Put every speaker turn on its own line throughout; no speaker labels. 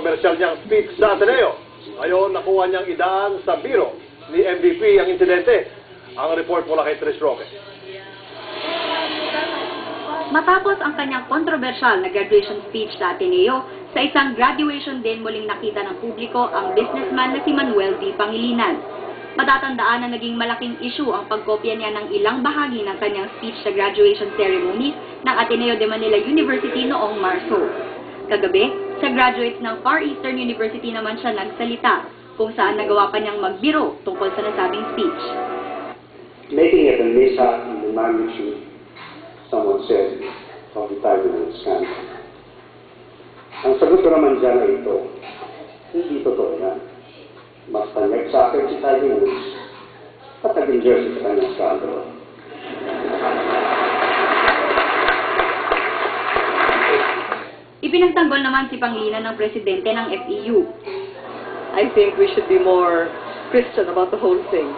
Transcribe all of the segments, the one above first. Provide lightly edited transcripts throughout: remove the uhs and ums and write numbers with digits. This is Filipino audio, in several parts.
kontrobersyal niyang speech sa Ateneo. Ngayon, nakuha niyang idaan sa biro ni MVP ang insidente. Ang report mula kay Trish Roque.
Matapos ang kanyang kontrobersyal na graduation speech sa Ateneo, sa isang graduation din muling nakita ng publiko ang businessman na si Manuel D. Pangilinan. Matatandaan na naging malaking issue ang pagkopya niya ng ilang bahagi ng kanyang speech sa graduation ceremony ng Ateneo de Manila University noong Marso. Kagabi, sa graduates ng Far Eastern University naman siya nagsalita, kung saan nagawa pa niyang magbiro tungkol sa nasabing speech.
Making it a mishap in the magnitude, someone said, of the Taiwan scandal. Ang sagot ko naman dyan ay ito, hindi totoo yan. Basta nag-suffer si Tiger Woods at nag-enjoy sa kanyang scandal.
Ipinagtanggol naman si Pangilinan ng presidente ng FEU.
I think we should be more Christian about the whole thing.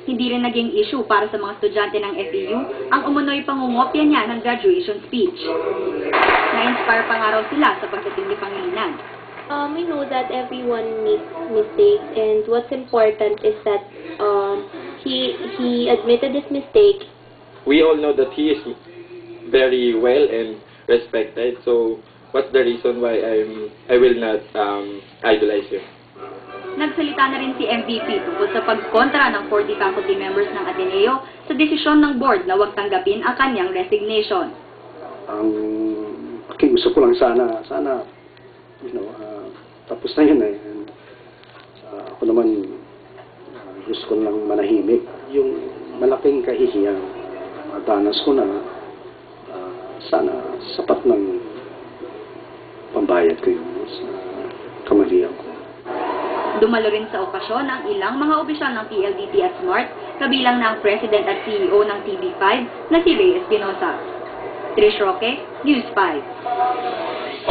Hindi rin naging issue para sa mga estudyante ng FEU ang umunoy pangungopya niya ng graduation speech. Na-inspire pa nga raw sila sa pagdating ni Pangilinan.
We know that everyone makes mistakes, and what's important is that he admitted his mistake.
We all know that he is very well and respected. So what's the reason why I will not idolize him?
Nagsalita na rin si MVP tungkol sa pagkontra ng 40 faculty members ng Ateneo sa desisyon ng board na huwag tanggapin ang kanyang resignation.
Ang pakiusap ko lang sana, tapos na yun eh. And, ako naman, gusto ko lang manahimik. Yung malaking kahihiyang danas ko na, sana sapat ng pambayad ko yun sa kamalian ko.
Dumalo rin sa okasyon ang ilang mga opisyal ng PLDT at SMART, kabilang na ang President at CEO ng TV5 na si Ray Espinosa. Trish Roque, News 5.